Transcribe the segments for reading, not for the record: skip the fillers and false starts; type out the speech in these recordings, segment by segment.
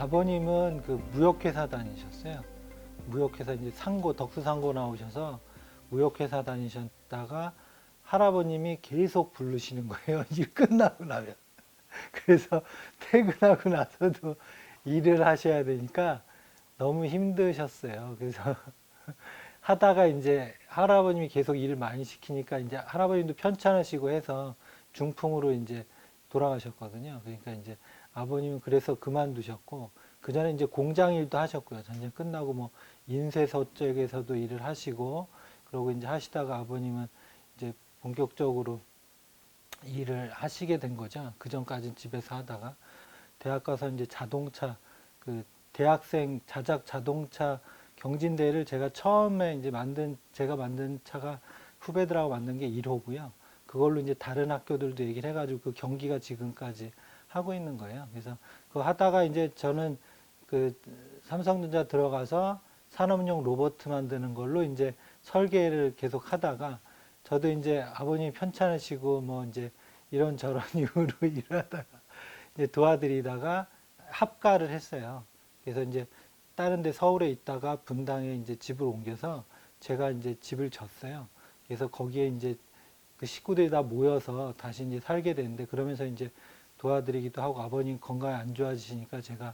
아버님은 그 무역회사 다니셨어요. 무역회사 이제 상고, 덕수상고 나오셔서 무역회사 다니셨다가 할아버님이 계속 부르시는 거예요. 일 끝나고 나면. 그래서 퇴근하고 나서도 일을 하셔야 되니까 너무 힘드셨어요. 그래서 하다가 이제 할아버님이 계속 일을 많이 시키니까 이제 할아버님도 편찮으시고 해서 중풍으로 이제 돌아가셨거든요. 그러니까 이제 아버님은 그래서 그만두셨고, 그 전에 이제 공장 일도 하셨고요. 전쟁 끝나고 뭐 인쇄소 쪽에서도 일을 하시고, 그러고 이제 하시다가 아버님은 이제 본격적으로 일을 하시게 된 거죠. 그 전까지는 집에서 하다가 대학 가서 이제 자동차, 그 대학생 자작 자동차 경진대회를 제가 처음에 이제 제가 만든 차가 후배들하고 만든 게 1호고요. 그걸로 이제 다른 학교들도 얘기를 해가지고 그 경기가 지금까지 하고 있는 거예요. 그래서 그거 하다가 이제 저는 그 삼성전자 들어가서 산업용 로봇 만드는 걸로 이제 설계를 계속 하다가, 저도 이제 아버님이 편찮으시고 뭐 이제 이런저런 이유로 일을 하다가 이제 도와드리다가 합가를 했어요. 그래서 이제 다른 데 서울에 있다가 분당에 이제 집을 옮겨서 제가 이제 집을 졌어요. 그래서 거기에 이제 그 식구들이 다 모여서 다시 이제 살게 됐는데, 그러면서 이제 도와드리기도 하고 아버님 건강이 안 좋아지시니까 제가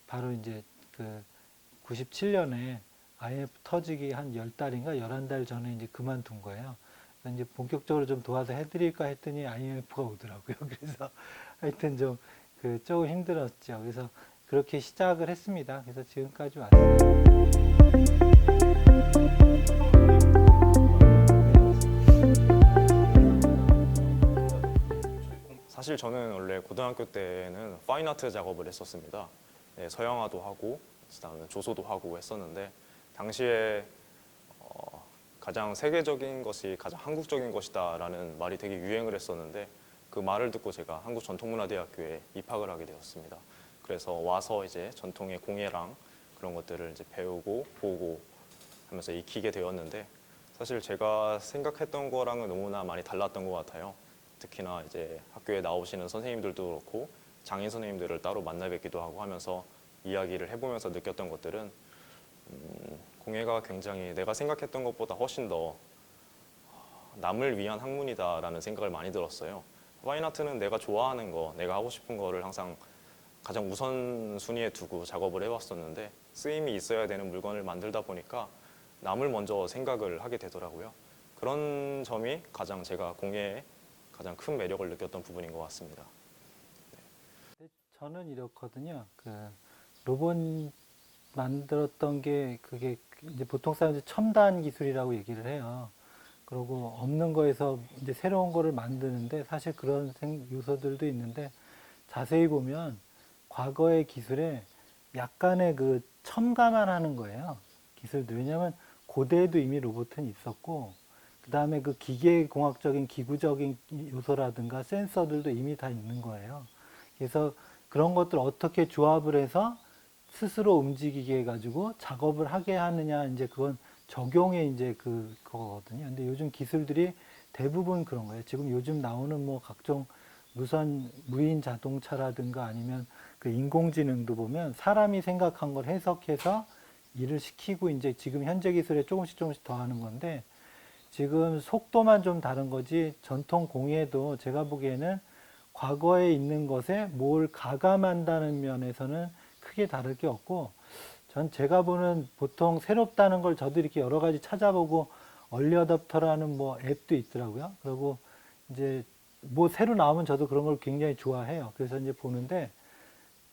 바로 이제 그 97년에 IMF 터지기 한 10달인가 11달 전에 이제 그만둔 거예요. 그래서 이제 본격적으로 좀 도와서 해드릴까 했더니 IMF가 오더라고요. 그래서 하여튼 좀 조금 힘들었죠. 그래서 그렇게 시작을 했습니다. 그래서 지금까지 왔어요. 사실 저는 원래 고등학교 때는 파인아트 작업을 했었습니다. 네, 서양화도 하고 그다음에 조소도 하고 했었는데, 당시에 가장 세계적인 것이 가장 한국적인 것이다라는 말이 되게 유행을 했었는데, 그 말을 듣고 제가 한국전통문화대학교에 입학을 하게 되었습니다. 그래서 와서 이제 전통의 공예랑 그런 것들을 이제 배우고 보고 하면서 익히게 되었는데, 사실 제가 생각했던 거랑은 너무나 많이 달랐던 것 같아요. 특히나 이제 학교에 나오시는 선생님들도 그렇고 장인 선생님들을 따로 만나 뵙기도 하고 하면서 이야기를 해보면서 느꼈던 것들은 공예가 굉장히 내가 생각했던 것보다 훨씬 더 남을 위한 학문이다라는 생각을 많이 들었어요. 파인아트는 내가 좋아하는 거, 내가 하고 싶은 거를 항상 가장 우선순위에 두고 작업을 해왔었는데, 쓰임이 있어야 되는 물건을 만들다 보니까 남을 먼저 생각을 하게 되더라고요. 그런 점이 가장 제가 공예에 가장 큰 매력을 느꼈던 부분인 것 같습니다. 저는 이렇거든요. 그 로봇 만들었던 게 그게 이제 보통 사람들이 첨단 기술이라고 얘기를 해요. 그리고 없는 거에서 이제 새로운 거를 만드는데, 사실 그런 요소들도 있는데, 자세히 보면 과거의 기술에 약간의 그 첨가만 하는 거예요. 기술들. 왜냐하면 고대에도 이미 로봇은 있었고, 그 다음에 그 기계공학적인 기구적인 요소라든가 센서들도 이미 다 있는 거예요. 그래서 그런 것들 어떻게 조합을 해서 스스로 움직이게 해가지고 작업을 하게 하느냐, 이제 그건 적용의 이제 그거거든요. 근데 요즘 기술들이 대부분 그런 거예요. 지금 요즘 나오는 뭐 각종 무인 자동차라든가 아니면 그 인공지능도 보면 사람이 생각한 걸 해석해서 일을 시키고 이제 지금 현재 기술에 조금씩 더 하는 건데, 지금 속도만 좀 다른 거지 전통 공예도 제가 보기에는 과거에 있는 것에 뭘 가감한다는 면에서는 크게 다를 게 없고, 전 제가 보는 보통 새롭다는 걸 저도 이렇게 여러 가지 찾아보고, 얼리어답터라는 뭐 앱도 있더라고요. 그리고 이제 뭐 새로 나오면 저도 그런 걸 굉장히 좋아해요. 그래서 이제 보는데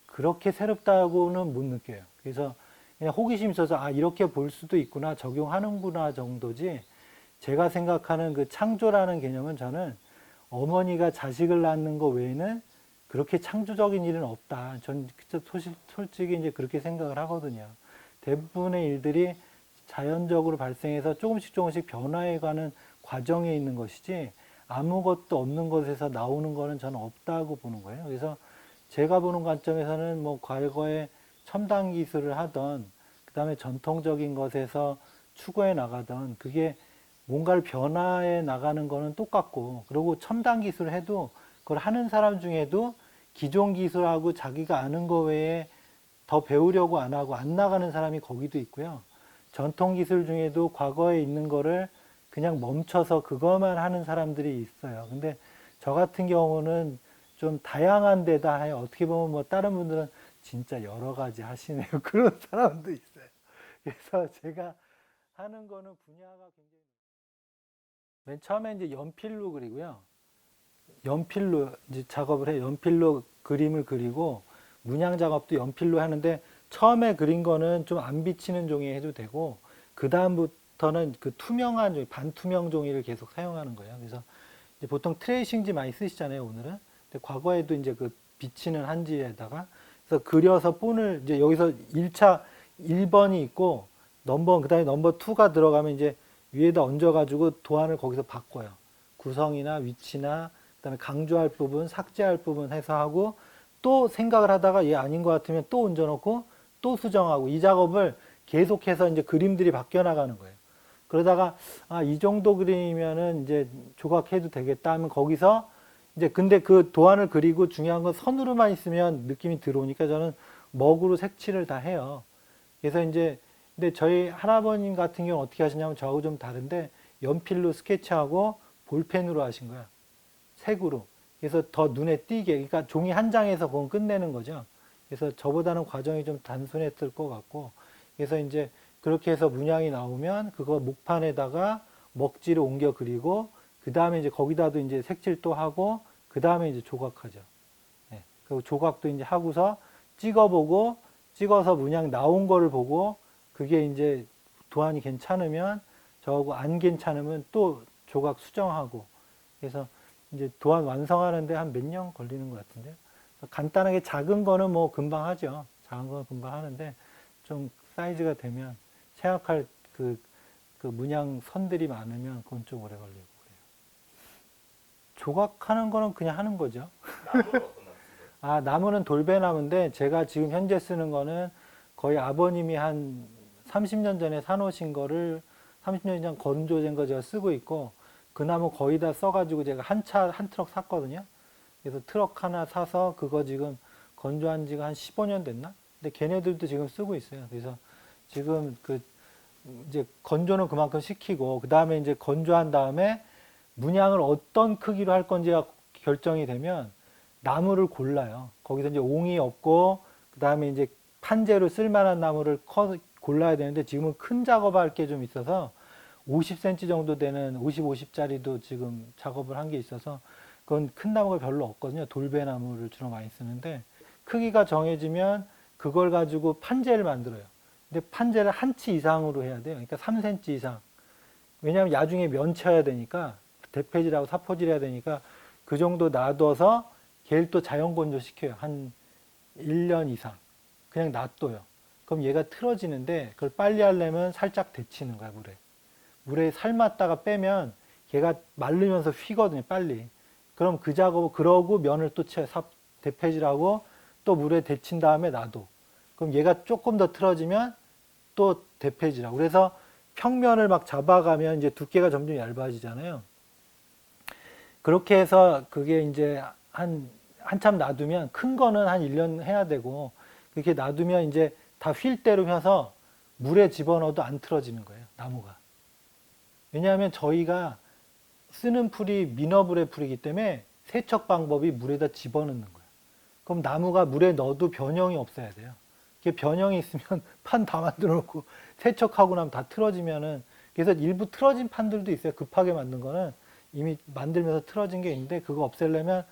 그렇게 새롭다고는 못 느껴요. 그래서 그냥 호기심이 있어서 아, 이렇게 볼 수도 있구나, 적용하는구나 정도지, 제가 생각하는 그 창조라는 개념은 저는 어머니가 자식을 낳는 거 외에는 그렇게 창조적인 일은 없다. 전 솔직히 이제 그렇게 생각을 하거든요. 대부분의 일들이 자연적으로 발생해서 조금씩 변화해가는 과정에 있는 것이지, 아무것도 없는 것에서 나오는 거는 저는 없다고 보는 거예요. 그래서 제가 보는 관점에서는 뭐 과거에 첨단 기술을 하던, 그 다음에 전통적인 것에서 추구해 나가던, 그게 뭔가를 변화해 나가는 거는 똑같고, 그리고 첨단 기술을 해도 그걸 하는 사람 중에도 기존 기술하고 자기가 아는 거 외에 더 배우려고 안 하고 안 나가는 사람이 거기도 있고요. 전통 기술 중에도 과거에 있는 거를 그냥 멈춰서 그것만 하는 사람들이 있어요. 근데 저 같은 경우는 좀 다양한 데다 해요. 어떻게 보면 뭐 다른 분들은 진짜 여러 가지 하시네요. 그런 사람도 있어요. 그래서 제가 하는 거는 분야가 굉장히 맨 처음에 이제 연필로 그리고요. 연필로 이제 작업을 해요. 연필로 그림을 그리고 문양 작업도 연필로 하는데 처음에 그린 거는 좀 안 비치는 종이 해도 되고 그 다음부터는 그 투명한 종이, 반투명 종이를 계속 사용하는 거예요. 그래서 이제 보통 트레이싱지 많이 쓰시잖아요, 오늘은. 근데 과거에도 이제 그 비치는 한지에다가 그래서 그려서 본을 이제 여기서 1차 1번이 있고 넘버 그다음에 넘버 2가 들어가면 이제 위에다 얹어 가지고 도안을 거기서 바꿔요. 구성이나 위치나 그다음에 강조할 부분, 삭제할 부분 해서 하고 또 생각을 하다가 얘 아닌 것 같으면 또 얹어 놓고 또 수정하고 이 작업을 계속해서 이제 그림들이 바뀌어 나가는 거예요. 그러다가 아, 이 정도 그림이면은 이제 조각해도 되겠다 하면 거기서 이제 근데 그 도안을 그리고 중요한 건 선으로만 있으면 느낌이 들어오니까 저는 먹으로 색칠을 다 해요. 그래서 이제 근데 저희 할아버님 같은 경우는 어떻게 하시냐면 저하고 좀 다른데 연필로 스케치하고 볼펜으로 하신 거야. 색으로. 그래서 더 눈에 띄게 그러니까 종이 한 장에서 그건 끝내는 거죠. 그래서 저보다는 과정이 좀 단순했을 것 같고 그래서 이제 그렇게 해서 문양이 나오면 그거 목판에다가 먹지를 옮겨 그리고 그 다음에 이제 거기다도 이제 색칠 또 하고 그 다음에 이제 조각하죠. 네. 그리고 조각도 이제 하고서 찍어보고 찍어서 문양 나온 거를 보고 그게 이제 도안이 괜찮으면 저하고 안 괜찮으면 또 조각 수정하고 그래서 이제 도안 완성하는데 한 몇 년 걸리는 것 같은데요. 간단하게 작은 거는 뭐 금방 하죠. 작은 거는 금방 하는데 좀 사이즈가 되면 생각할 그 문양 선들이 많으면 그건 좀 오래 걸리고 그래요. 조각하는 거는 그냥 하는 거죠. 나무는 어떤 나무 쓰세요? 아, 나무는 돌배나무인데 제가 지금 현재 쓰는 거는 거의 아버님이 한 30년 전에 사놓으신 거를 30년 전 건조된 거 제가 쓰고 있고 그 나무 거의 다 써가지고 제가 한 트럭 샀거든요. 그래서 트럭 하나 사서 그거 지금 건조한 지가 한 15년 됐나? 근데 걔네들도 지금 쓰고 있어요. 그래서 지금 그 이제 건조는 그만큼 시키고 그 다음에 이제 건조한 다음에 문양을 어떤 크기로 할 건지가 결정이 되면 나무를 골라요. 거기서 이제 옹이 없고 그 다음에 이제 판재로 쓸만한 나무를 골라야 되는데 지금은 큰 작업할 게 좀 있어서 50cm 정도 되는 50짜리도 지금 작업을 한 게 있어서 그건 큰 나무가 별로 없거든요. 돌배나무를 주로 많이 쓰는데 크기가 정해지면 그걸 가지고 판재를 만들어요. 근데 판재를 한 치 이상으로 해야 돼요. 그러니까 3cm 이상. 왜냐하면 나중에 면쳐야 되니까 대패질하고 사포질 해야 되니까 그 정도 놔둬서 걔를 또 자연 건조 시켜요. 한 1년 이상. 그냥 놔둬요. 그럼 얘가 틀어지는데 그걸 빨리 하려면 살짝 데치는 거야, 물에. 물에 삶았다가 빼면 걔가 마르면서 휘거든요, 빨리. 그럼 그 작업을 그러고 면을 또 대패질하고 또 물에 데친 다음에 놔둬. 그럼 얘가 조금 더 틀어지면 또 대패질하고. 그래서 평면을 막 잡아가면 이제 두께가 점점 얇아지잖아요. 그렇게 해서 그게 이제 한참 놔두면 큰 거는 한 1년 해야 되고 그렇게 놔두면 이제 다 휠 대로 펴서 물에 집어넣어도 안 틀어지는 거예요, 나무가. 왜냐하면 저희가 쓰는 풀이 미너블의 풀이기 때문에 세척 방법이 물에다 집어넣는 거예요. 그럼 나무가 물에 넣어도 변형이 없어야 돼요. 이게 변형이 있으면 판 다 만들어 놓고 세척하고 나면 다 틀어지면은 그래서 일부 틀어진 판들도 있어요. 급하게 만든 거는 이미 만들면서 틀어진 게 있는데 그거 없애려면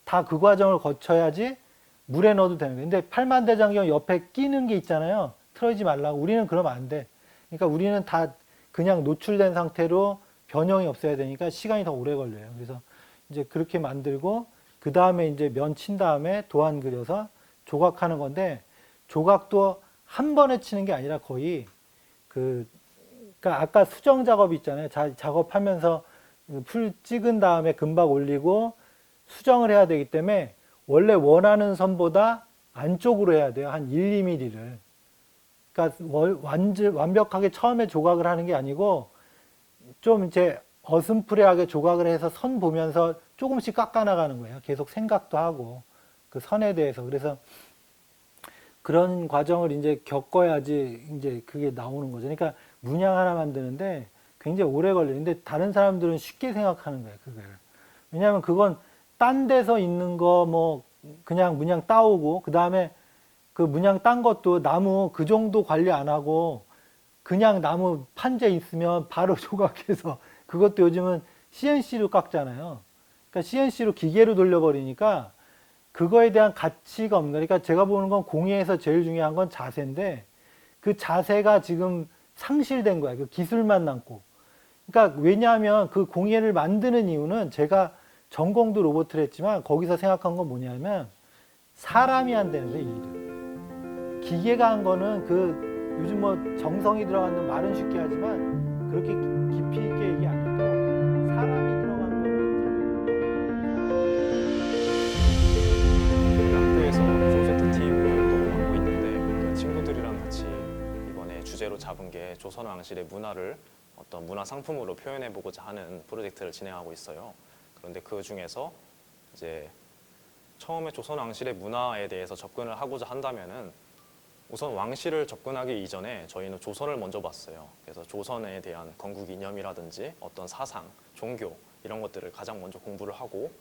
다 그 과정을 거쳐야지 물에 넣어도 되는 거예요. 근데 팔만대장경 옆에 끼는 게 있잖아요. 틀어지지 말라고. 우리는 그러면 안 돼. 그러니까 우리는 다 그냥 노출된 상태로 변형이 없어야 되니까 시간이 더 오래 걸려요. 그래서 이제 그렇게 만들고 그 다음에 이제 면 친 다음에 도안 그려서 조각하는 건데 조각도 한 번에 치는 게 아니라 거의 그러니까 아까 수정 작업 있잖아요. 작업하면서 풀 찍은 다음에 금박 올리고 수정을 해야 되기 때문에 원래 원하는 선보다 안쪽으로 해야 돼요. 한 1, 2mm를. 그러니까 완벽하게 처음에 조각을 하는 게 아니고 좀 이제 어슴푸레하게 조각을 해서 선 보면서 조금씩 깎아 나가는 거예요. 계속 생각도 하고 그 선에 대해서. 그래서 그런 과정을 이제 겪어야지 이제 그게 나오는 거죠. 그러니까 문양 하나 만드는데 굉장히 오래 걸려요. 근데 다른 사람들은 쉽게 생각하는 거예요, 그걸. 왜냐하면 그건 딴 데서 있는 거 뭐 그냥 문양 따오고 그 다음에 그 문양 딴 것도 나무 그 정도 관리 안 하고 그냥 나무 판재 있으면 바로 조각해서 그것도 요즘은 CNC로 깎잖아요. 그러니까 CNC로 기계로 돌려버리니까 그거에 대한 가치가 없는 거예요. 그러니까 제가 보는 건 공예에서 제일 중요한 건 자세인데 그 자세가 지금 상실된 거야. 그 기술만 남고. 그러니까 왜냐하면 그 공예를 만드는 이유는 제가 전공도 로봇을 했지만 거기서 생각한 건 뭐냐면 사람이 한다는 거예요, 일을. 기계가 한 거는 그 요즘 뭐 정성이 들어가는 말은 쉽게 하지만 그렇게 깊이 있게 얘기 안 해도 사람이 들어간 학교에서 프로젝트 팀 활동을 하고 있는데 그 친구들이랑 같이 이번에 주제로 잡은 게 조선왕실의 문화를 어떤 문화 상품으로 표현해 보고자 하는 프로젝트를 진행하고 있어요. 그런데 그 중에서 이제 처음에 조선왕실의 문화에 대해서 접근을 하고자 한다면은 우선 왕실을 접근하기 이전에 저희는 조선을 먼저 봤어요. 그래서 조선에 대한 건국 이념이라든지 어떤 사상, 종교 이런 것들을 가장 먼저 공부를 하고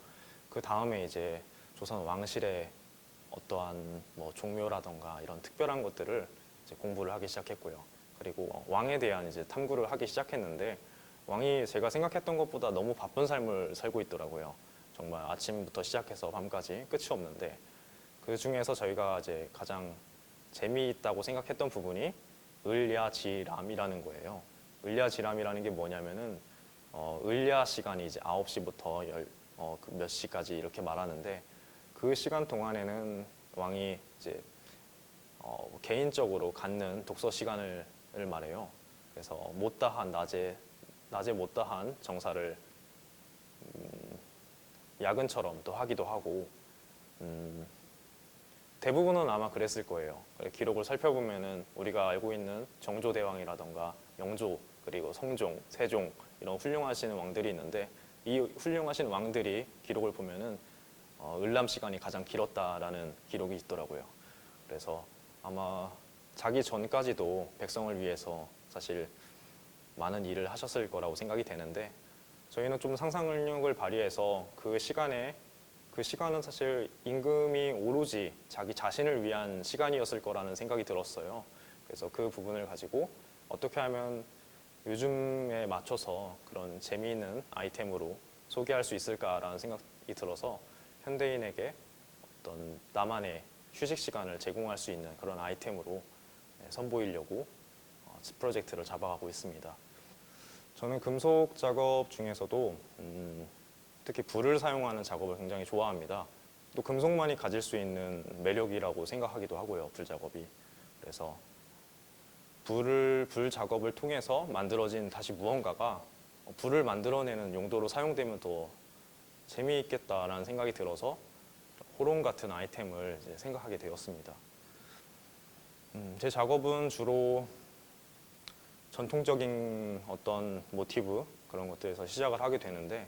그 다음에 이제 조선 왕실의 어떠한 뭐 종묘라던가 이런 특별한 것들을 이제 공부를 하기 시작했고요. 그리고 왕에 대한 이제 탐구를 하기 시작했는데 왕이 제가 생각했던 것보다 너무 바쁜 삶을 살고 있더라고요. 정말 아침부터 시작해서 밤까지 끝이 없는데 그 중에서 저희가 이제 가장 재미있다고 생각했던 부분이 을야지람이라는 거예요. 을야지람이라는 게 뭐냐면은 을야 시간이 이제 9시부터 몇 시까지 이렇게 말하는데 그 시간 동안에는 왕이 이제 개인적으로 갖는 독서 시간을 말해요. 그래서 못다한 낮에 못다한 정사를 야근처럼 또 하기도 하고 대부분은 아마 그랬을 거예요. 기록을 살펴보면은 우리가 알고 있는 정조대왕이라던가 영조 그리고 성종, 세종 이런 훌륭하신 왕들이 있는데 이 훌륭하신 왕들이 기록을 보면은 을람 시간이 가장 길었다라는 기록이 있더라고요. 그래서 아마 자기 전까지도 백성을 위해서 사실 많은 일을 하셨을 거라고 생각이 되는데 저희는 좀 상상력을 발휘해서 그 시간은 사실 임금이 오로지 자기 자신을 위한 시간이었을 거라는 생각이 들었어요. 그래서 그 부분을 가지고 어떻게 하면 요즘에 맞춰서 그런 재미있는 아이템으로 소개할 수 있을까라는 생각이 들어서 현대인에게 어떤 나만의 휴식 시간을 제공할 수 있는 그런 아이템으로 선보이려고 프로젝트를 잡아가고 있습니다. 저는 금속 작업 중에서도 특히 불을 사용하는 작업을 굉장히 좋아합니다. 또 금속만이 가질 수 있는 매력이라고 생각하기도 하고요, 불 작업이. 그래서 불 작업을 통해서 만들어진 다시 무언가가 불을 만들어내는 용도로 사용되면 더 재미있겠다라는 생각이 들어서 호롱 같은 아이템을 이제 생각하게 되었습니다. 제 작업은 주로 전통적인 어떤 모티브 그런 것들에서 시작을 하게 되는데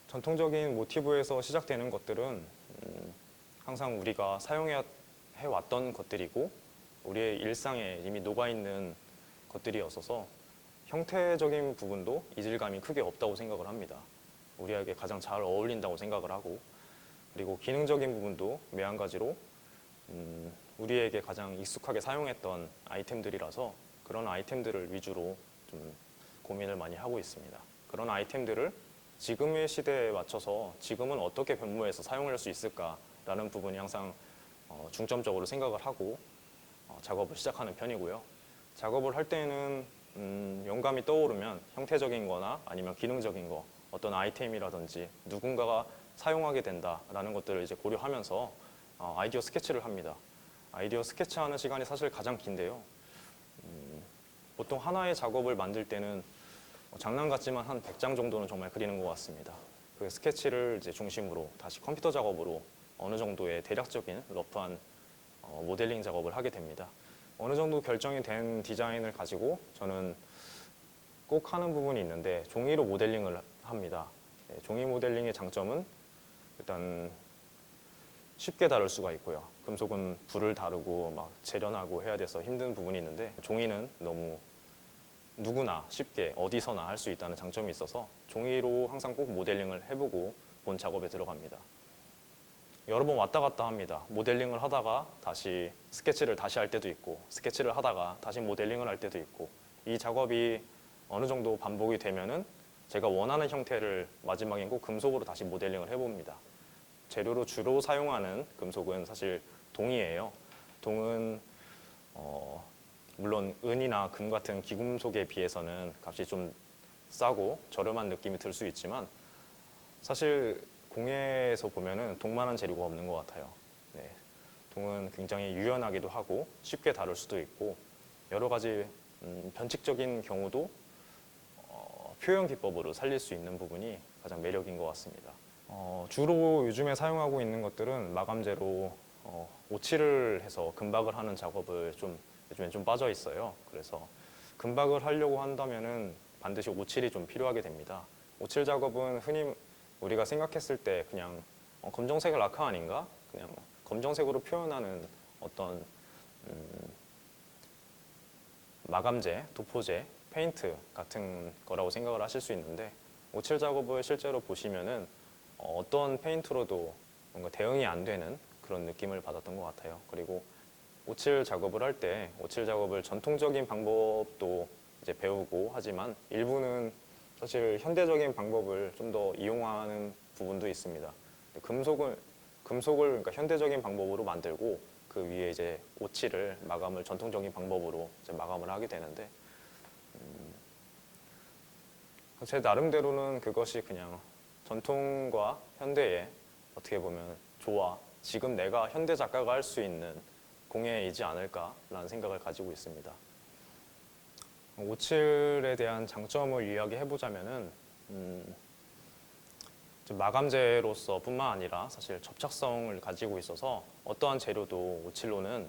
전통적인 모티브에서 시작되는 것들은 항상 우리가 사용해 왔던 것들이고 우리의 일상에 이미 녹아있는 것들이었어서 형태적인 부분도 이질감이 크게 없다고 생각을 합니다. 우리에게 가장 잘 어울린다고 생각을 하고 그리고 기능적인 부분도 매한가지로 우리에게 가장 익숙하게 사용했던 아이템들이라서 그런 아이템들을 위주로 좀 고민을 많이 하고 있습니다. 그런 아이템들을 지금의 시대에 맞춰서 지금은 어떻게 변모해서 사용할 수 있을까라는 부분이 항상 중점적으로 생각을 하고 작업을 시작하는 편이고요. 작업을 할 때는 영감이 떠오르면 형태적인 거나 아니면 기능적인 거 어떤 아이템이라든지 누군가가 사용하게 된다라는 것들을 이제 고려하면서 아이디어 스케치를 합니다. 아이디어 스케치하는 시간이 사실 가장 긴데요. 보통 하나의 작업을 만들 때는 장난 같지만 한 100장 정도는 정말 그리는 것 같습니다. 그 스케치를 이제 중심으로 다시 컴퓨터 작업으로 어느 정도의 대략적인 러프한 모델링 작업을 하게 됩니다. 어느 정도 결정이 된 디자인을 가지고 저는 꼭 하는 부분이 있는데 종이로 모델링을 합니다. 종이 모델링의 장점은 일단 쉽게 다룰 수가 있고요. 금속은 불을 다루고 막 재련하고 해야 돼서 힘든 부분이 있는데 종이는 너무 누구나 쉽게 어디서나 할 수 있다는 장점이 있어서 종이로 항상 꼭 모델링을 해보고 본 작업에 들어갑니다. 여러 번 왔다 갔다 합니다. 모델링을 하다가 다시 스케치를 다시 할 때도 있고 스케치를 하다가 다시 모델링을 할 때도 있고 이 작업이 어느 정도 반복이 되면은 제가 원하는 형태를 마지막엔 꼭 금속으로 다시 모델링을 해봅니다. 재료로 주로 사용하는 금속은 사실 동이에요. 동은 물론 은이나 금 같은 기금속에 비해서는 값이 좀 싸고 저렴한 느낌이 들 수 있지만 사실 공예에서 보면은 동만한 재료가 없는 것 같아요. 네. 동은 굉장히 유연하기도 하고 쉽게 다룰 수도 있고 여러 가지 변칙적인 경우도 표현 기법으로 살릴 수 있는 부분이 가장 매력인 것 같습니다. 주로 요즘에 사용하고 있는 것들은 마감재로 오칠을 해서 금박을 하는 작업을 요즘에 좀 빠져 있어요. 그래서 금박을 하려고 한다면은 반드시 오칠이 좀 필요하게 됩니다. 오칠 작업은 흔히 우리가 생각했을 때 그냥 검정색 라카 아닌가? 그냥 검정색으로 표현하는 어떤 마감재, 도포제, 페인트 같은 거라고 생각을 하실 수 있는데 오칠 작업을 실제로 보시면은 어떤 페인트로도 뭔가 대응이 안 되는 그런 느낌을 받았던 것 같아요. 그리고 오칠 작업을 할 때 오칠 작업을 전통적인 방법도 이제 배우고 하지만 일부는 사실 현대적인 방법을 좀 더 이용하는 부분도 있습니다. 금속을 그러니까 현대적인 방법으로 만들고 그 위에 이제 오칠을 마감을 전통적인 방법으로 이제 마감을 하게 되는데 제 나름대로는 그것이 그냥 전통과 현대의 어떻게 보면 조화, 지금 내가 현대 작가가 할 수 있는 공예이지 않을까라는 생각을 가지고 있습니다. 오칠에 대한 장점을 이야기해보자면은 마감재로서 뿐만 아니라 사실 접착성을 가지고 있어서 어떠한 재료도 오칠로는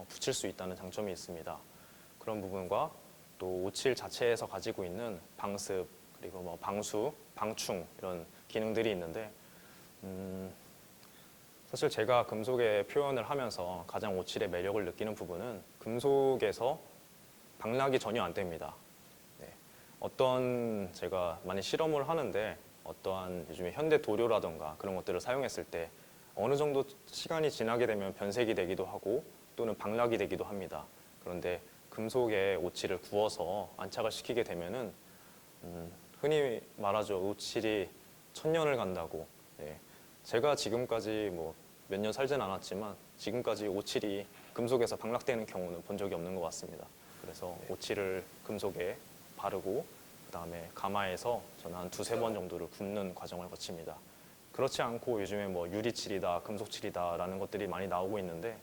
붙일 수 있다는 장점이 있습니다. 그런 부분과 또 오칠 자체에서 가지고 있는 방습 그리고 뭐 방수, 방충 이런 기능들이 있는데 사실 제가 금속의 표현을 하면서 가장 오칠의 매력을 느끼는 부분은 금속에서 방락이 전혀 안 됩니다. 네. 어떤 제가 많이 실험을 하는데 어떠한 요즘에 현대 도료라던가 그런 것들을 사용했을 때 어느 정도 시간이 지나게 되면 변색이 되기도 하고 또는 방락이 되기도 합니다. 그런데 금속에 오칠을 구워서 안착을 시키게 되면은 흔히 말하죠. 오칠이 1000년을 간다고. 네. 제가 지금까지 뭐 몇 년 살진 않았지만 지금까지 오칠이 금속에서 방락되는 경우는 본 적이 없는 것 같습니다. 그래서 오칠을 금속에 바르고 그다음에 가마에서 저는 한 두세 번 정도를 굽는 과정을 거칩니다. 그렇지 않고 요즘에 뭐 유리칠이다, 금속칠이다라는 것들이 많이 나오고 있는데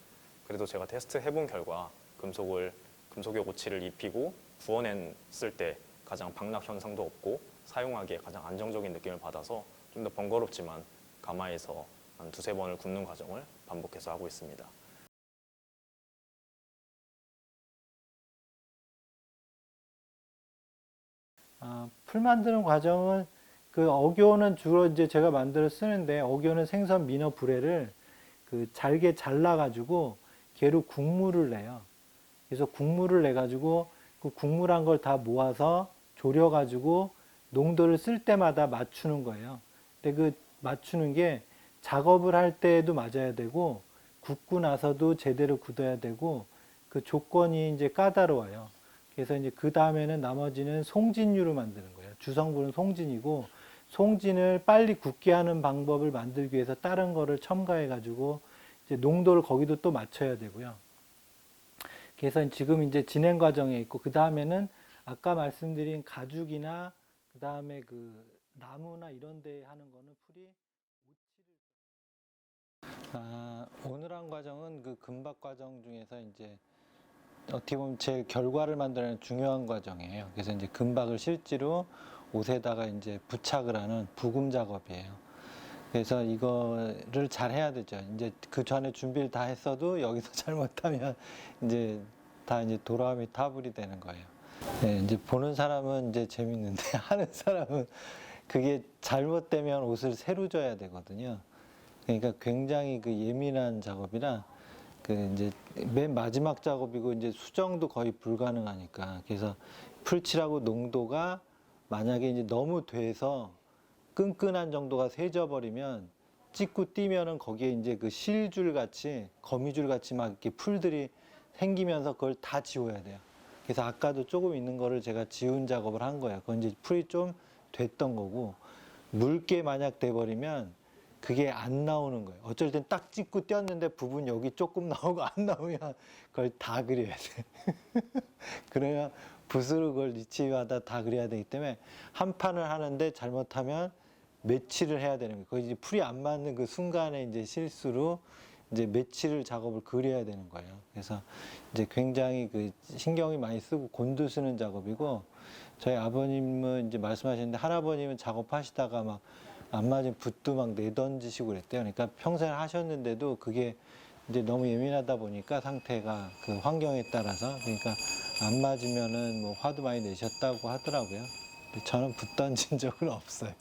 그래도 제가 테스트 해본 결과 금속에 오칠을 입히고 구워냈을 때 가장 방락 현상도 없고 사용하기에 가장 안정적인 느낌을 받아서 좀 더 번거롭지만 가마에서 한 두세 번을 굽는 과정을 반복해서 하고 있습니다. 풀 만드는 과정은 그 어교는 주로 이제 제가 만들어 쓰는데 어교는 생선 민어 불에를 그 잘게 잘라 가지고 걔로 국물을 내요. 그래서 국물을 내 가지고 그 국물한 걸 다 모아서 졸여 가지고 농도를 쓸 때마다 맞추는 거예요. 근데 그 맞추는 게 작업을 할 때에도 맞아야 되고 굽고 나서도 제대로 굳어야 되고 그 조건이 이제 까다로워요. 그래서 이제 그 다음에는 나머지는 송진유로 만드는 거예요. 주성분은 송진이고 송진을 빨리 굳게 하는 방법을 만들기 위해서 다른 거를 첨가해 가지고 이제 농도를 거기도 또 맞춰야 되고요. 그래서 지금 이제 진행 과정에 있고 그 다음에는 아까 말씀드린 가죽이나 그 다음에 그 나무나 이런 데 하는 거는 풀이 오늘 한 과정은 그 금박 과정 중에서 이제 어떻게 보면 제 결과를 만드는 중요한 과정이에요. 그래서 이제 금박을 실제로 옷에다가 이제 부착을 하는 부금 작업이에요. 그래서 이거를 잘 해야 되죠. 이제 그 전에 준비를 다 했어도 여기서 잘못하면 이제 다 이제 도라미 타불이 되는 거예요. 네, 이제 보는 사람은 이제 재밌는데 하는 사람은 그게 잘못되면 옷을 새로 져야 되거든요. 그러니까 굉장히 그 예민한 작업이라 그 이제 맨 마지막 작업이고 이제 수정도 거의 불가능하니까 그래서 풀칠하고 농도가 만약에 이제 너무 돼서 끈끈한 정도가 세져버리면 찍고 띄면은 거기에 이제 그 실줄 같이 거미줄 같이 막 이렇게 풀들이 생기면서 그걸 다 지워야 돼요. 그래서 아까도 조금 있는 거를 제가 지운 작업을 한 거예요. 그건 이제 풀이 좀 됐던 거고 묽게 만약 돼버리면 그게 안 나오는 거예요. 어쩔 땐 딱 찍고 띄었는데 부분 여기 조금 나오고 안 나오면 그걸 다 그려야 돼. 그래야 붓으로 그걸 리치마다 다 그려야 되기 때문에 한 판을 하는데 잘못하면 매치를 해야 되는 거예요. 거기 이제 풀이 안 맞는 그 순간에 이제 실수로 이제 매치를 작업을 그려야 되는 거예요. 그래서 이제 굉장히 그 신경이 많이 쓰고 곤두쓰는 작업이고 저희 아버님은 이제 말씀하셨는데 할아버님은 작업하시다가 막 안 맞은 붓도 막 내던지시고 그랬대요. 그러니까 평생 하셨는데도 그게 이제 너무 예민하다 보니까 상태가 그 환경에 따라서 그러니까 안 맞으면은 뭐 화도 많이 내셨다고 하더라고요. 근데 저는 붓 던진 적은 없어요.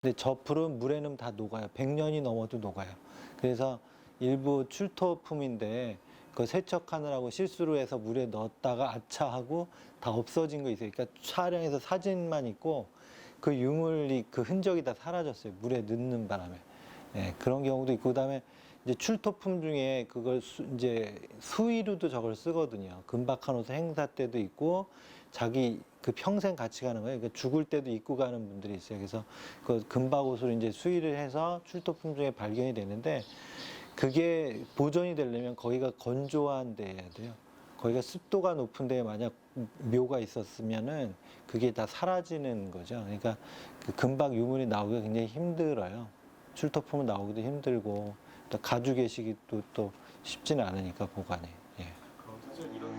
근데 저 풀은 물에 넣으면 다 녹아요. 100년이 넘어도 녹아요. 그래서 일부 출토품인데 그 세척하느라고 실수로 해서 물에 넣었다가 아차하고 다 없어진 거 있어요. 그러니까 촬영해서 사진만 있고 그 유물이 그 흔적이 다 사라졌어요. 물에 넣는 바람에. 예, 그런 경우도 있고 그다음에 이제 출토품 중에 그걸 이제 수의로도 저걸 쓰거든요. 금박한옷 행사 때도 있고 자기 그 평생 같이 가는 거예요. 그러니까 죽을 때도 입고 가는 분들이 있어요. 그래서 그 금박옷을 이제 수의를 해서 출토품 중에 발견이 되는데 그게 보존이 되려면 거기가 건조한 데여야 돼요. 거기가 습도가 높은 데에 만약 묘가 있었으면은 그게 다 사라지는 거죠. 그러니까 그 금박 유물이 나오기가 굉장히 힘들어요. 출토품은 나오기도 힘들고 또 가지고 계시기도 또 쉽지는 않으니까 보관이. 예. 그럼 사실 이런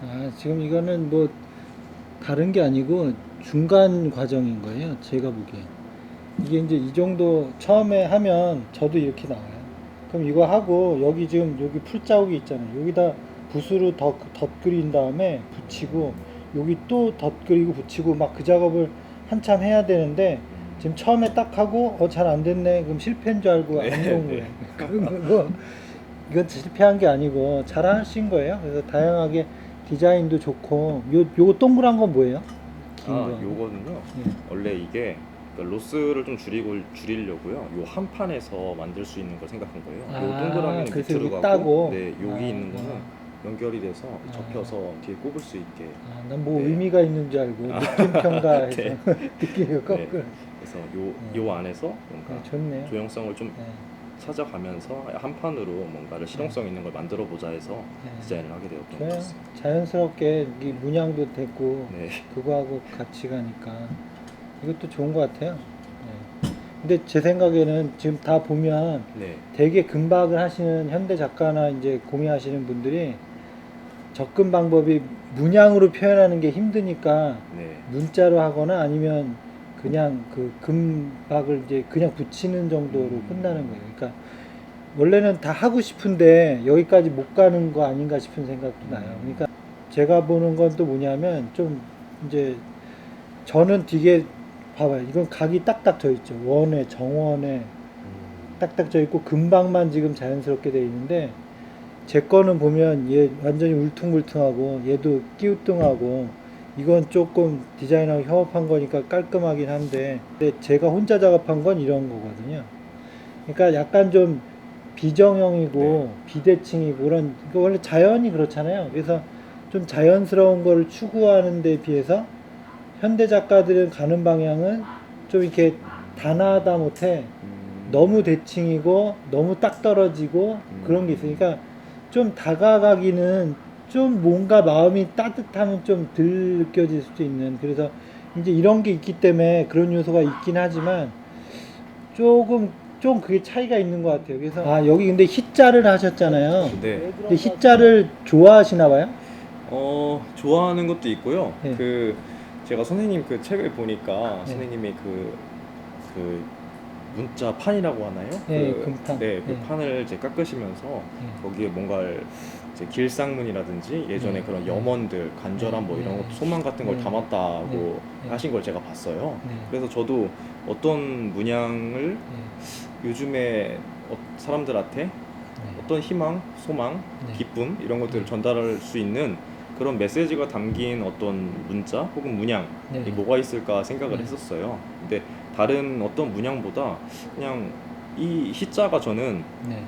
아, 지금 이거는 뭐 다른 게 아니고 중간 과정인 거예요. 제가 보기엔. 이게 이제 이 정도 처음에 하면 저도 이렇게 나와요. 그럼 이거 하고 여기 지금 여기 풀 자국이 있잖아요. 여기다 붓으로 덧그린 다음에 붙이고 여기 또 덧그리고 붙이고 막 그 작업을 한참 해야 되는데 지금 처음에 딱 하고 잘 안 됐네. 그럼 실패인 줄 알고 안 놓은 거예요. 그거 이건 실패한 게 아니고 잘 하신 거예요. 그래서 다양하게 디자인도 좋고 요거 동그란 건 뭐예요? 긴 거. 요거는요. 예. 원래 이게 그러니까 로스를 좀 줄이려고요. 요 한 판에서 만들 수 있는 걸 생각한 거예요. 아, 요 동그라미는 그래서 밑으로 여기 가고, 따고? 네, 여기 아, 있는 거는 연결이 돼서 접혀서 뒤에 꼽을 수 있게. 난 뭐 네. 의미가 있는 줄 알고 느낌평가해서 네. 느낌이 거꾸로. 그래서 요 안에서 뭔가 좋네요. 조형성을 좀 네. 찾아가면서 한 판으로 뭔가를 실용성 있는 걸 만들어 보자 해서 네. 디자인을 하게 되었던 것 좋아요. 같습니다. 자연스럽게 이 문양도 되고 네. 그거하고 같이 가니까 이것도 좋은 것 같아요. 네. 근데 제 생각에는 지금 다 보면 네. 되게 금박을 하시는 현대 작가나 이제 공예하시는 분들이 접근 방법이 문양으로 표현하는 게 힘드니까 네. 문자로 하거나 아니면 그냥 그 금박을 이제 그냥 붙이는 정도로 끝나는 거예요. 그러니까 원래는 다 하고 싶은데 여기까지 못 가는 거 아닌가 싶은 생각도 나요. 그러니까 제가 보는 건 또 뭐냐면 좀 이제 저는 되게 봐봐요. 이건 각이 딱딱 져 있죠. 원에 정원에 딱딱 져 있고 금박만 지금 자연스럽게 돼 있는데 제 거는 보면 얘 완전히 울퉁불퉁하고 얘도 끼우뚱하고 이건 조금 디자인하고 협업한 거니까 깔끔하긴 한데 근데 제가 혼자 작업한 건 이런 거거든요. 그러니까 약간 좀 비정형이고 비대칭이고 그런 그 원래 자연이 그렇잖아요. 그래서 좀 자연스러운 거를 추구하는 데 비해서 현대 작가들은 가는 방향은 좀 이렇게 단아하다 못해 너무 대칭이고 너무 딱 떨어지고 그런 게 있으니까 좀 다가가기는 좀 뭔가 마음이 따뜻하면 좀 덜 느껴질 수도 있는 그래서 이제 이런 게 있기 때문에 그런 요소가 있긴 하지만 조금 좀 그게 차이가 있는 것 같아요. 그래서 여기 근데 희자를 하셨잖아요. 네. 근데 희자를 좋아하시나 봐요? 좋아하는 것도 있고요. 네. 그 제가 선생님 그 책을 보니까 네. 선생님이 그 문자 판이라고 하나요? 네, 금판. 네, 그 네. 판을 이제 깎으시면서 네. 거기에 뭔가를 이제 길상문이라든지 예전에 네. 그런 네. 염원들, 간절함 뭐 네. 이런 것 소망 같은 걸 네. 담았다고 네. 하신 걸 제가 봤어요. 네. 그래서 저도 어떤 문양을 네. 요즘에 사람들한테 네. 어떤 희망, 소망, 네. 기쁨 이런 것들을 전달할 수 있는 그런 메시지가 담긴 어떤 문자 혹은 문양이 네. 뭐가 있을까 생각을 네. 했었어요. 근데 다른 어떤 문양보다 그냥 이 희자가 저는 네.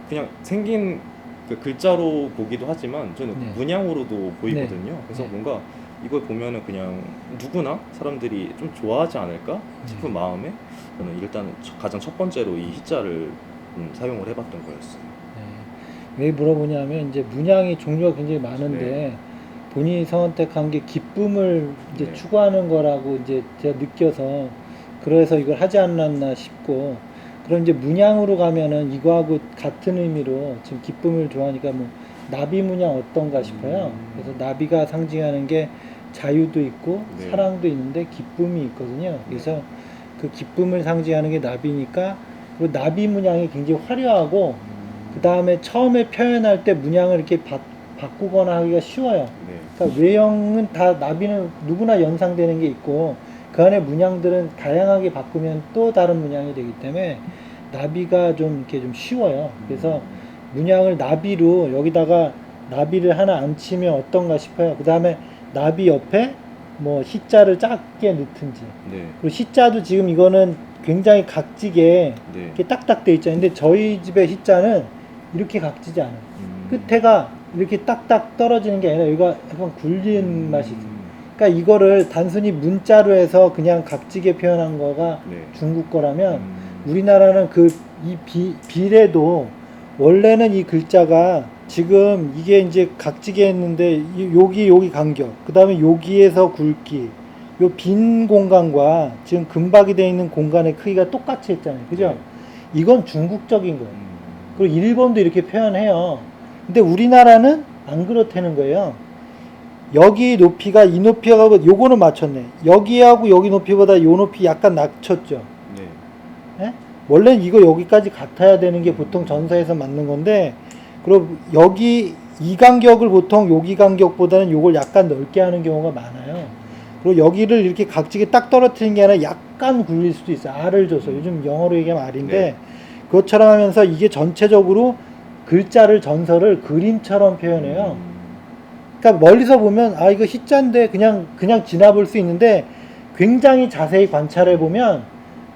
그냥 생긴 그 글자로 보기도 하지만 저는 네. 문양으로도 보이거든요. 그래서 네. 뭔가 이걸 보면은 그냥 누구나 사람들이 좀 좋아하지 않을까 싶은 마음에 저는 일단 가장 첫 번째로 이 희자를 사용을 해봤던 거였어요. 네. 왜 물어보냐면 이제 문양이 종류가 굉장히 많은데 본인이 선택한 게 기쁨을 이제 네. 추구하는 거라고 이제 제가 느껴서 그래서 이걸 하지 않았나 싶고 그럼 이제 문양으로 가면은 이거하고 같은 의미로 지금 기쁨을 좋아하니까 뭐 나비 문양 어떤가 싶어요. 그래서 나비가 상징하는 게 자유도 있고 네. 사랑도 있는데 기쁨이 있거든요. 그래서 그 기쁨을 상징하는 게 나비니까 그리고 나비 문양이 굉장히 화려하고 그 다음에 처음에 표현할 때 문양을 이렇게 바꾸거나 하기가 쉬워요. 네. 그러니까 외형은 다 나비는 누구나 연상되는 게 있고 그 안에 문양들은 다양하게 바꾸면 또 다른 문양이 되기 때문에 나비가 좀 이렇게 좀 쉬워요. 그래서 문양을 나비로 여기다가 나비를 하나 얹히면 어떤가 싶어요. 그 다음에 나비 옆에 뭐 희자를 작게 넣든지 네. 그리고 희자도 지금 이거는 굉장히 각지게 네. 이렇게 딱딱 돼 있잖아요. 근데 저희 집의 희자는 이렇게 각지지 않아요. 끝에가 이렇게 딱딱 떨어지는 게 아니라 여기가 약간 굴리는 맛이 있어요. 그러니까 이거를 단순히 문자로 해서 그냥 각지게 표현한 거가 네. 중국 거라면 우리나라는 그 이 비례도 원래는 이 글자가 지금 이게 이제 각지게 했는데 여기 간격 그 다음에 여기에서 굵기 요 빈 공간과 지금 금박이 되어 있는 공간의 크기가 똑같이 했잖아요. 그죠? 네. 이건 중국적인 거예요. 그리고 일본도 이렇게 표현해요. 근데 우리나라는 안 그렇다는 거예요. 여기 높이가 이 높이가 요거는 맞췄네. 여기하고 여기 높이보다 요 높이 약간 낮췄죠. 네. 예? 원래는 이거 여기까지 같아야 되는 게 보통 전사에서 맞는 건데 그리고 여기 이 간격을 보통 여기 간격보다는 요걸 약간 넓게 하는 경우가 많아요. 그리고 여기를 이렇게 각지게 딱 떨어뜨리는 게 아니라 약간 굴릴 수도 있어요. R을 줘서 요즘 영어로 얘기하면 R인데 네. 그것처럼 하면서 이게 전체적으로 글자를 전설을 그림처럼 표현해요. 그러니까 멀리서 보면 이거 희자인데 그냥 지나볼 수 있는데 굉장히 자세히 관찰해 보면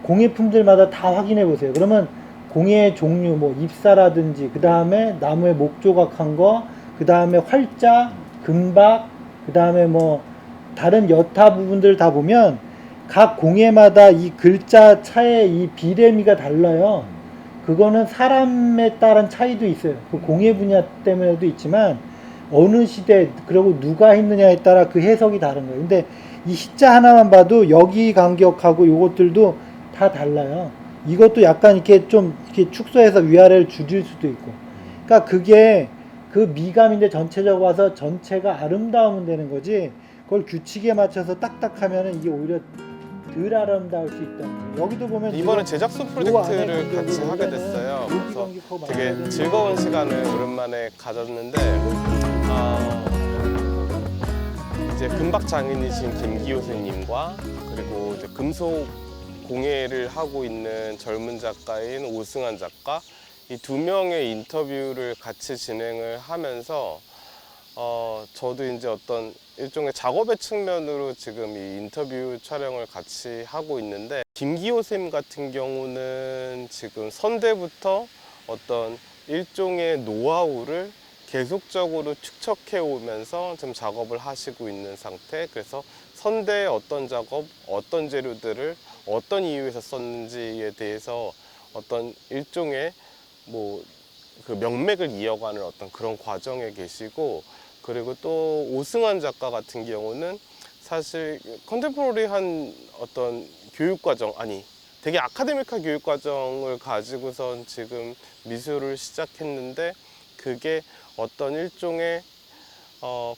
공예품들마다 다 확인해 보세요. 그러면 공예 종류 뭐 잎사라든지 그 다음에 나무에 목 조각한 거, 그 그 다음에 활자, 금박, 그 다음에 뭐 다른 여타 부분들 다 보면 각 공예마다 이 글자 차의 이 비례미가 달라요. 그거는 사람에 따른 차이도 있어요. 그 공예 분야 때문에도 있지만 어느 시대 그리고 누가 했느냐에 따라 그 해석이 다른 거예요. 근데 이 시자 하나만 봐도 여기 간격하고 요것들도 다 달라요. 이것도 약간 이렇게 좀 이렇게 축소해서 위아래를 줄일 수도 있고. 그러니까 그게 그 미감인데 전체적으로 와서 전체가 아름다우면 되는 거지. 그걸 규칙에 맞춰서 딱딱하면은 이게 오히려 덜 아름다울 수 있다는 거예요. 여기도 보면 이번에 지금 제작소 요 안에 프로젝트를 간격이 같이 하게 원래는 됐어요. 여기 그래서 간격하고 맞춰야 되게 되는데 즐거운 시간을 오랜만에 가졌는데 이제 금박 장인이신 김기호 선생님과 그리고 이제 금속 공예를 하고 있는 젊은 작가인 오승환 작가 이 두 명의 인터뷰를 같이 진행을 하면서 저도 이제 어떤 일종의 작업의 측면으로 지금 이 인터뷰 촬영을 같이 하고 있는데 김기호 쌤 같은 경우는 지금 선대부터 어떤 일종의 노하우를 계속적으로 축적해 오면서 지금 작업을 하시고 있는 상태. 그래서 선대의 어떤 작업, 어떤 재료들을 어떤 이유에서 썼는지에 대해서 어떤 일종의 뭐 그 명맥을 이어가는 어떤 그런 과정에 계시고, 그리고 또 오승환 작가 같은 경우는 사실 컨템포러리한 어떤 교육과정, 아니 되게 아카데믹한 교육과정을 가지고선 지금 미술을 시작했는데 그게 어떤 일종의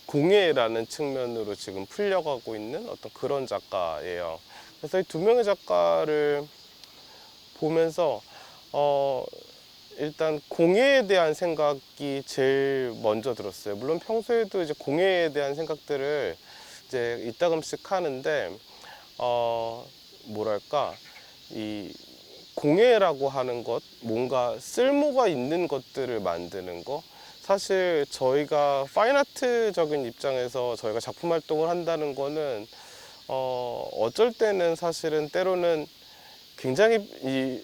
공예라는 측면으로 지금 풀려가고 있는 어떤 그런 작가예요. 그래서 이 두 명의 작가를 보면서 일단 공예에 대한 생각이 제일 먼저 들었어요. 물론 평소에도 이제 공예에 대한 생각들을 이제 이따금씩 하는데 뭐랄까 이 공예라고 하는 것, 뭔가 쓸모가 있는 것들을 만드는 거. 사실 저희가 파인아트적인 입장에서 저희가 작품 활동을 한다는 거는 어쩔 때는 사실은 때로는 굉장히 이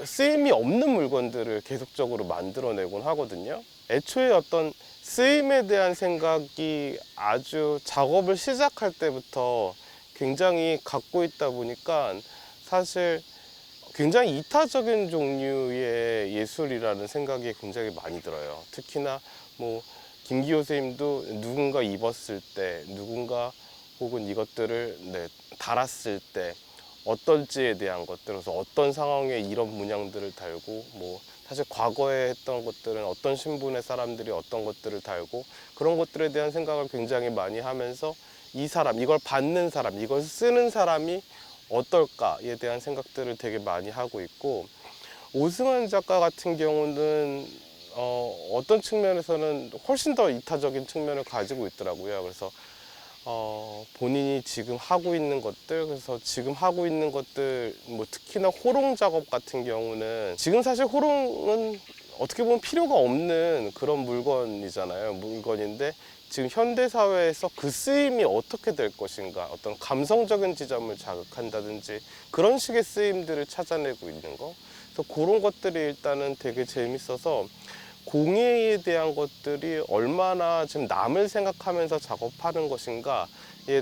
쓰임이 없는 물건들을 계속적으로 만들어내곤 하거든요. 애초에 어떤 쓰임에 대한 생각이 아주 작업을 시작할 때부터 굉장히 갖고 있다 보니까 사실 굉장히 이타적인 종류의 예술이라는 생각이 굉장히 많이 들어요. 특히나 뭐 김기호 선생님도 누군가 입었을 때, 누군가 혹은 이것들을 달았을 때 어떨지에 대한 것들, 그래서 어떤 상황에 이런 문양들을 달고, 뭐 사실 과거에 했던 것들은 어떤 신분의 사람들이 어떤 것들을 달고, 그런 것들에 대한 생각을 굉장히 많이 하면서 이 사람, 이걸 받는 사람, 이걸 쓰는 사람이 어떨까에 대한 생각들을 되게 많이 하고 있고, 오승환 작가 같은 경우는 어떤 측면에서는 훨씬 더 이타적인 측면을 가지고 있더라고요. 그래서 본인이 지금 하고 있는 것들, 그래서 지금 하고 있는 것들, 뭐 특히나 호롱 작업 같은 경우는 지금 사실 호롱은 어떻게 보면 필요가 없는 그런 물건이잖아요. 물건인데 지금 현대 사회에서 그 쓰임이 어떻게 될 것인가, 어떤 감성적인 지점을 자극한다든지 그런 식의 쓰임들을 찾아내고 있는 거. 그래서 그런 것들이 일단은 되게 재밌어서 공예에 대한 것들이 얼마나 지금 남을 생각하면서 작업하는 것인가에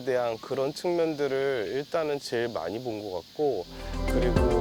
대한 그런 측면들을 일단은 제일 많이 본 것 같고, 그리고